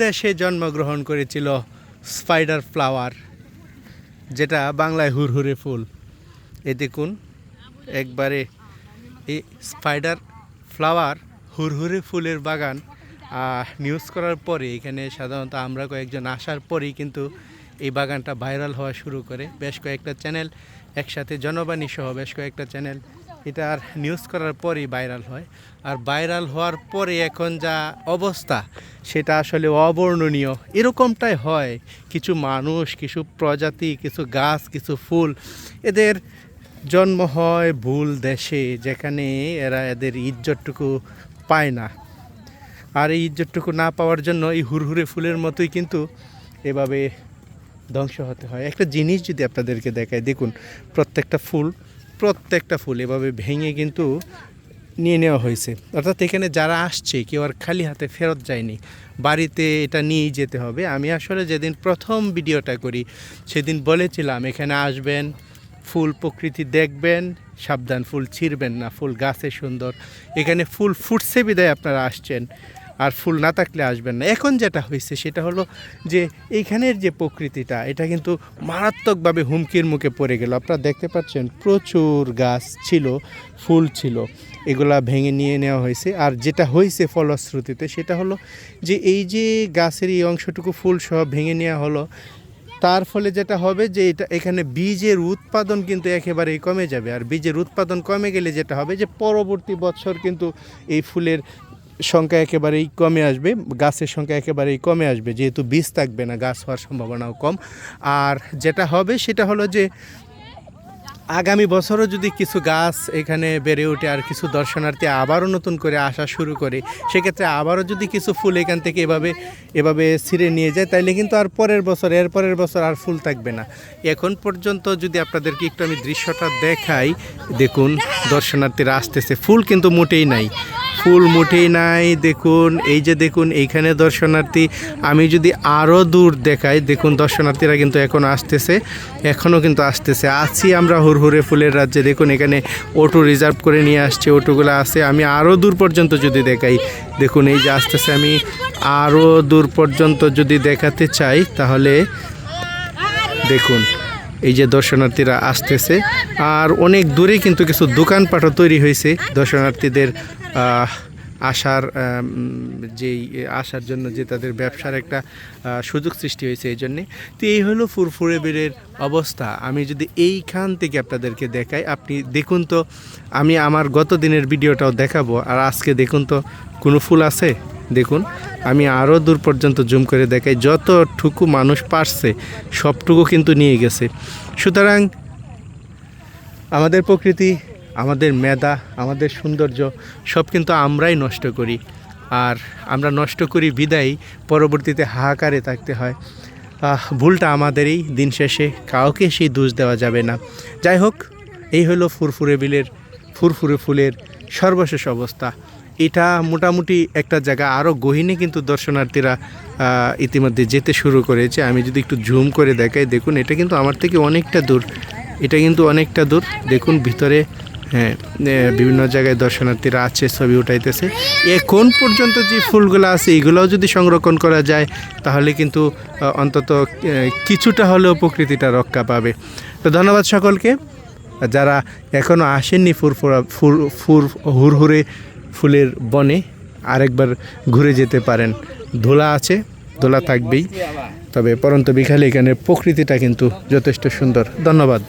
দেশে জন্মগ্রহণ করেছিল স্পাইডার ফ্লাওয়ার, যেটা বাংলায় হুরহুরে ফুল। এ দেখুন একবারে এই স্পাইডার ফ্লাওয়ার হুরহুরে ফুলের বাগান নিউজ করার পরে এখানে সাধারণত আমরা কয়েকজন আসার পরেই কিন্তু এই বাগানটা ভাইরাল হওয়া শুরু করে। বেশ কয়েকটা চ্যানেল একসাথে, জনবাণী সহ বেশ কয়েকটা চ্যানেল এটার নিউজ করার পরেই ভাইরাল হয়। আর ভাইরাল হওয়ার পরে এখন যা অবস্থা সেটা আসলে অবর্ণনীয়। এরকমটাই হয়, কিছু মানুষ, কিছু প্রজাতি, কিছু গাছ, কিছু ফুল, এদের জন্ম হয় ভুল দেশে, যেখানে এরা এদের ইজ্জতটুকু পায় না। আর এই ইজ্জতটুকু না পাওয়ার জন্য এই হুরহুরে ফুলের মতোই কিন্তু এভাবে ধ্বংস হতে হয়। একটা জিনিস যদি আপনাদেরকে দেখায়, দেখুন প্রত্যেকটা ফুল এভাবে ভেঙে কিন্তু নিয়ে নেওয়া হয়েছে। অর্থাৎ এখানে যারা আসছে কেউ আর খালি হাতে ফেরত যায়নি, বাড়িতে এটা নিয়েই যেতে হবে। আমি আসলে যেদিন প্রথম ভিডিওটা করি সেদিন বলেছিলাম এখানে আসবেন, ফুল প্রকৃতি দেখবেন, সাবধান ফুল ছিঁড়বেন না, ফুল গাছে সুন্দর, এখানে ফুল ফুটছে বিদায় আপনারা আসছেন, আর ফুল না থাকলে আসবেন না। এখন যেটা হয়েছে সেটা হলো যে এইখানের যে প্রকৃতিটা এটা কিন্তু মারাত্মকভাবে হুমকির মুখে পড়ে গেল। আপনারা দেখতে পাচ্ছেন প্রচুর গাছ ছিল, ফুল ছিল, এগুলা ভেঙে নিয়ে নেওয়া হয়েছে। আর যেটা হয়েছে ফলশ্রুতিতে সেটা হলো যে এই যে গাছের এই অংশটুকু ফুল সহ ভেঙে নেওয়া হলো, তার ফলে যেটা হবে যে এখানে বীজের উৎপাদন কিন্তু একেবারেই কমে যাবে। আর বীজের উৎপাদন কমে গেলে যেটা হবে যে পরবর্তী বছর কিন্তু এই ফুলের সংখ্যা একেবারেই কমে আসবে, গাছের সংখ্যা একেবারেই কমে আসবে, যেহেতু বীজ থাকবে না, গাছ হওয়ার সম্ভাবনাও কম। আর যেটা হবে সেটা হলো যে আগামী বছরও যদি কিছু গাছ এখানে বেড়ে ওঠে আর কিছু দর্শনার্থী আবারও নতুন করে আসা শুরু করে, সেক্ষেত্রে আবারও যদি কিছু ফুল এখান থেকে এভাবে ছিঁড়ে নিয়ে যায়, তাইলে কিন্তু আর এর পরের বছর আর ফুল থাকবে না। এখন পর্যন্ত যদি আপনাদেরকে একটু আমি দৃশ্যটা দেখাই, দেখুন দর্শনার্থীরা আসতেছে, ফুল কিন্তু মোটেই নাই, দেখুন এই যে দেখুন এইখানে দর্শনার্থী। আমি যদি আরও দূর দেখাই, দেখুন দর্শনার্থীরা কিন্তু এখনও কিন্তু আসতেছে। আছি আমরা হুরহুরে ফুলের রাজ্যে। দেখুন এখানে অটো রিজার্ভ করে নিয়ে আসছে, অটোগুলো আছে। আমি আরও দূর পর্যন্ত যদি দেখাই, দেখুন এই যে আসতেছে, আমি আরও দূর পর্যন্ত যদি দেখাতে চাই তাহলে দেখুন এই যে দর্শনার্থীরা আসতেছে। আর অনেক দূরে কিন্তু কিছু দোকানপাটও তৈরি হয়েছে দর্শনার্থীদের আসার জন্য, যে তাদের ব্যবসার একটা সুযোগ সৃষ্টি হয়েছে এই জন্যে। তো এই হলো ফুরফুরে বিলের অবস্থা। আমি যদি এইখান থেকে আপনাদেরকে দেখাই, আপনি দেখুন তো, আমি আমার গত দিনের ভিডিওটাও দেখাবো। আর আজকে দেখুন তো কোনো ফুল আছে, দেখুন আমি আরও দূর পর্যন্ত জুম করে দেখাই, যতটুকু মানুষ পারছে সবটুকু কিন্তু নিয়ে গেছে। সুতরাং আমাদের প্রকৃতি, আমাদের মেধা, আমাদের সৌন্দর্য সব কিন্তু আমরাই নষ্ট করি। আর আমরা নষ্ট করি বিদায়ী পরবর্তীতে হাহাকারে থাকতে হয়। ভুলটা আমাদেরই, দিন শেষে কাউকে সেই দোষ দেওয়া যাবে না। যাই হোক, এই হলো ফুরফুরে বিলের ফুরফুরে ফুলের সর্বশেষ অবস্থা। এটা মোটামুটি একটা জায়গা, আরও গহীনে কিন্তু দর্শনার্থীরা ইতিমধ্যে যেতে শুরু করেছে। আমি যদি একটু জুম করে দেখাই, দেখুন এটা কিন্তু আমার থেকে অনেকটা দূর, দেখুন ভিতরে, হ্যাঁ, বিভিন্ন জায়গায় দর্শনার্থীরা আছে, ছবি উঠাইতেছে। এখন পর্যন্ত যে ফুলগুলো আছে এগুলোও যদি সংরক্ষণ করা যায় তাহলে কিন্তু অন্তত কিছুটা হলেও প্রকৃতিটা রক্ষা পাবে। তো ধন্যবাদ সকলকে, যারা এখনও আসেননি হুরহুরে ফুলের বনে, আরেকবার ঘুরে যেতে পারেন। ধুলা আছে, ধুলা থাকবেই, তবে পরন্ত বিকালে এখানে প্রকৃতিটা কিন্তু যথেষ্ট সুন্দর। ধন্যবাদ।